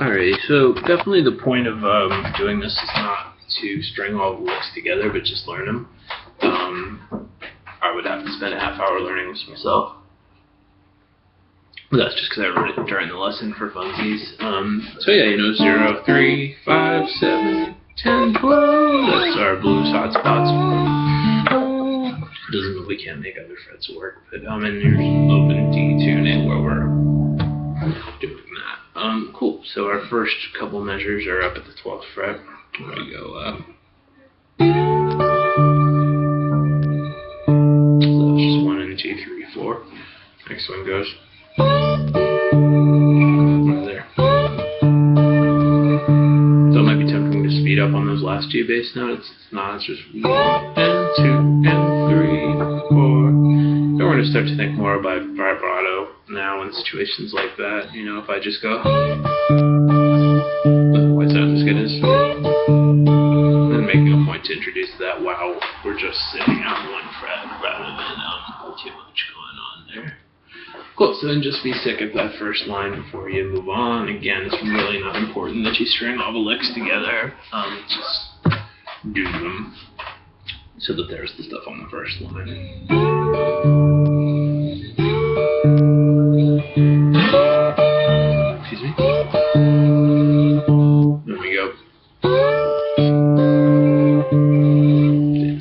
Alright, so definitely the point of doing this is not to string all the licks together, but just learn them. I would have to spend a half hour learning this myself. But that's just because I wrote it during the lesson for funsies. So yeah, 0, 3, 5, 7, 10, 12. That's our blues hotspots. Doesn't mean we can't make other frets work, but and there's open D tuning where we're doing that. Cool. So our first couple measures are up at the 12th fret. There we go up. So that's just 1 and 2, 3, 4. Next one goes right there. So it might be tempting to speed up on those last two bass notes. It's not. It's just 1 and 2 and 3, 4. Then we're gonna start to think more about vibrato now in situations like that. If I just go, why sound as good as, and making a point to introduce that. Wow, we're just sitting on one fret rather than too much going on there. Cool. So then just be sick at that first line before you move on. Again, it's really not important that you string all the licks together. Just do them so that there's the stuff on the first line. Excuse me. There we go.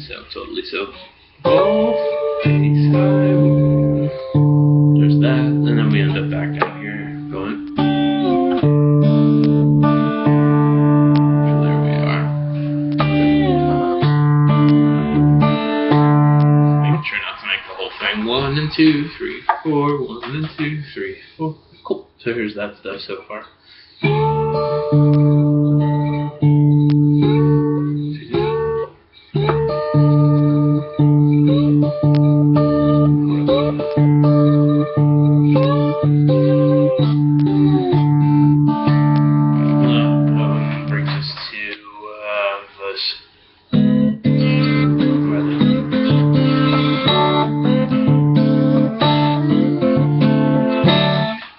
So totally so. There's that, and then we end up back down here going. So there we are. Making sure not to make the whole thing 1 and 2, 3, 4, 1 and 2, 3, 4. Cool. So here's that stuff so far. Brings us to this.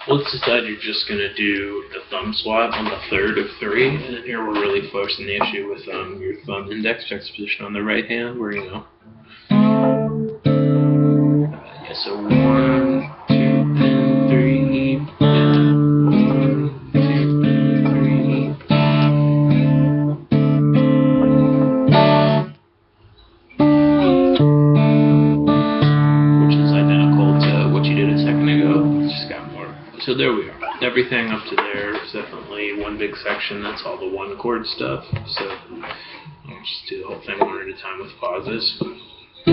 Let's decide you're just going to do the thumb swap on the third of 3, and then here we're really forcing the issue with your thumb index juxtaposition on the right hand, where yeah, so 1, 2, and 3, and 1, 2, 3, which is identical to what you did a second ago. It's just got more. So there we are. Everything up to there is definitely one big section. That's all the one chord stuff. So I'll just do the whole thing one at a time with pauses. We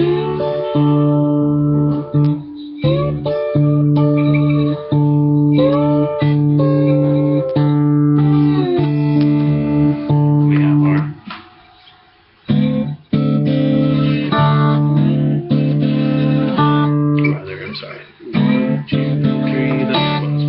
have our I'm sorry. 1, 2, 3, that's one.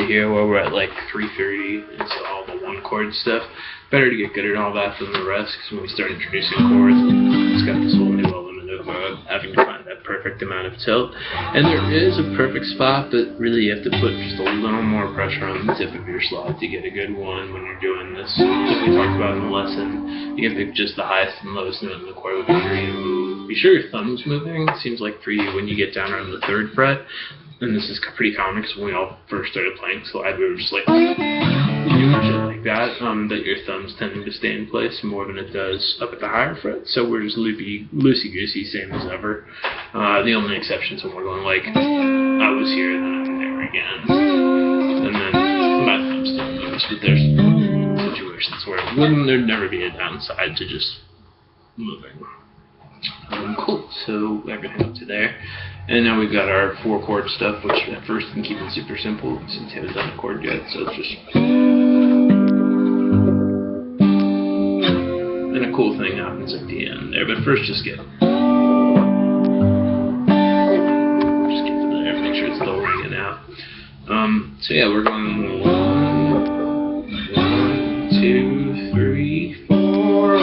Here where we're at like 3:30, it's all the one chord stuff. Better to get good at all that than the rest, because when we start introducing chords, it's got this whole new element of having to find that perfect amount of tilt. And there is a perfect spot, but really you have to put just a little more pressure on the tip of your slide to get a good one when you're doing this. Like we talked about in the lesson, you can pick just the highest and lowest note in the chord with your move. Be sure your thumb's moving. It seems like for you when you get down around the 3rd fret, and this is pretty common because when we all first started playing slide, we were just like, shit like that, that your thumb's tending to stay in place more than it does up at the higher fret. So we're just loosey-goosey, same as ever. The only exception is when we're going like, I was here, then I'm there again. And then my thumb still moves, but there's situations where there'd never be a downside to just moving. Cool, so everything up to there. And now we've got our 4 chord stuff, which at first can keep it super simple since we haven't done a chord yet, so it's just. And a cool thing happens at the end there, but first just get to there, make sure it's still ringing out. So yeah, we're going 1, 2, 3, 4.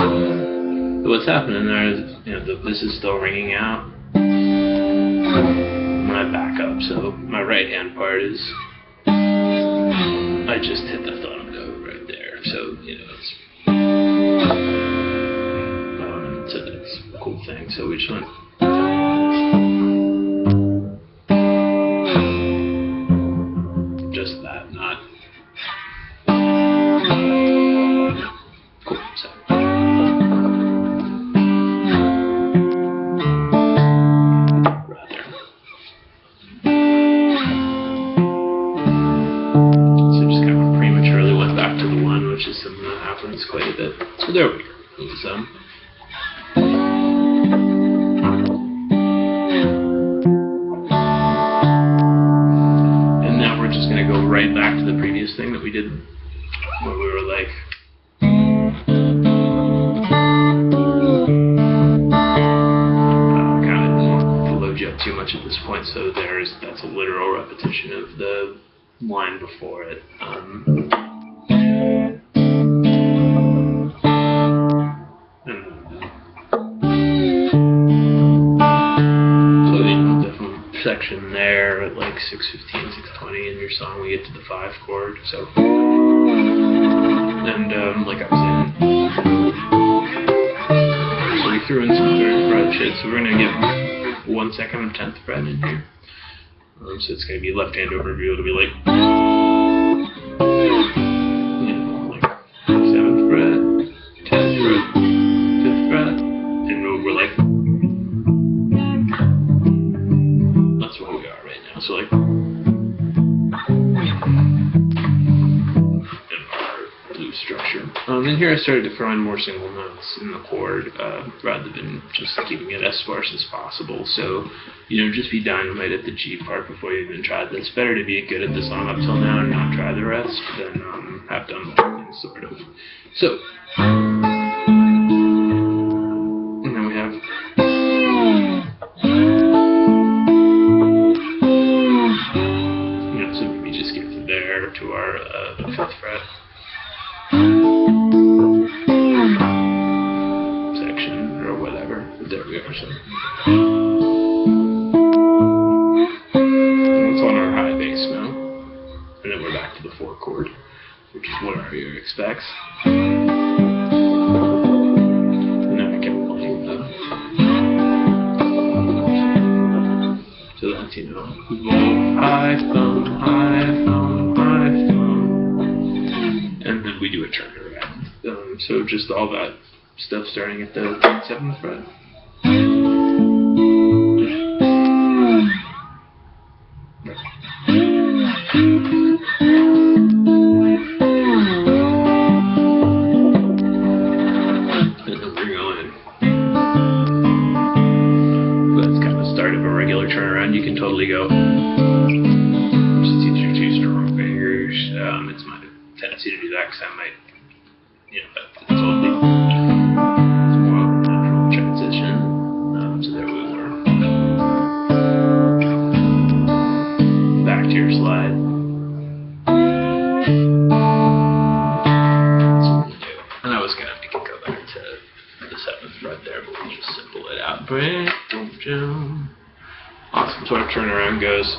So what's happening there is, this is still ringing out when I back up. So my right hand part is, I just hit the thumb note right there. So, you know, so that's a cool thing. So we just went. Just that, not. Cool. So. Which is something that happens quite a bit. So there we go. It was, and now we're just going to go right back to the previous thing that we did where we were like, kind of don't load you up too much at this point, so that's a literal repetition of the line before it. Section there at like 6:15, 6:20 in your song, we get to the 5 chord. So, and like I was saying, so we threw in some 3rd fret shit. So we're gonna get 1 second of 10th fret in here. So it's gonna be left hand overview. It'll be like, you know, like 7th fret, 10th fret, 5th fret, and we're like. So like, in our blues structure. And here I started to throw in more single notes in the chord, rather than just keeping it as sparse as possible. So, you know, just be dynamite at the G part before you even try this. Better to be good at the song up till now and not try the rest than have done the whole thing, sort of. So, and then we have. To our 5th fret section or whatever. There we are. So it's on our high bass now, and then we're back to the 4 chord, which is what our ear expects. And then I kept playing them. So that's, you know, high thumb, high thumb. And then we do a turnaround. So just all that stuff starting at the 7th fret. And then we're going. So that's kind of the start of a regular turnaround. You can totally go. Just use your 2 strong fingers. It's my tendency to do that because I might, you know, but it's totally, it's more of a natural transition. So there we were. Back to your slide. That's what we do. And I was going to make it go back to the 7th fret there, but we'll just simple it out. Break, boom, jump. Awesome. So our turnaround goes.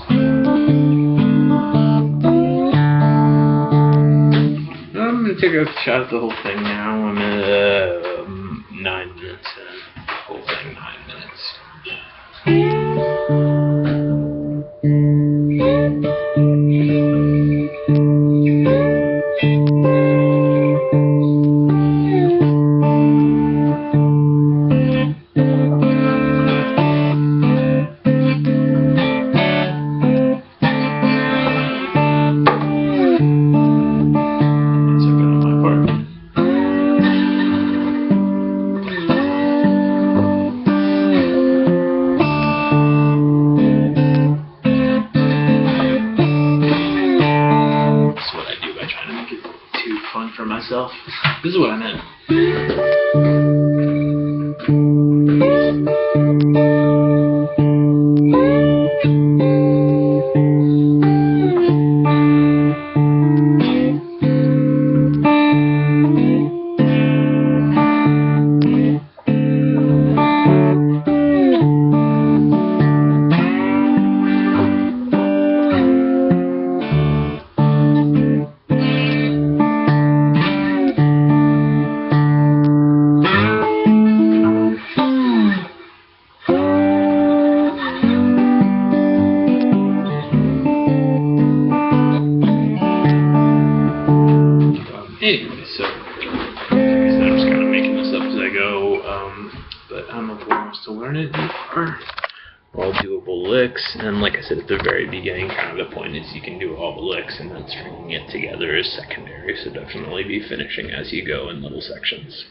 I'm going to take a shot at the whole thing now. I'm at 9 minutes in. Whole thing, 9 minutes. For myself. This is what I meant. Anyway, so like I said, I'm just kind of making this up as I go, but I don't know if one wants to learn it. All doable licks, and like I said at the very beginning, kind of the point is you can do all the licks, and then stringing it together is secondary, so definitely be finishing as you go in little sections.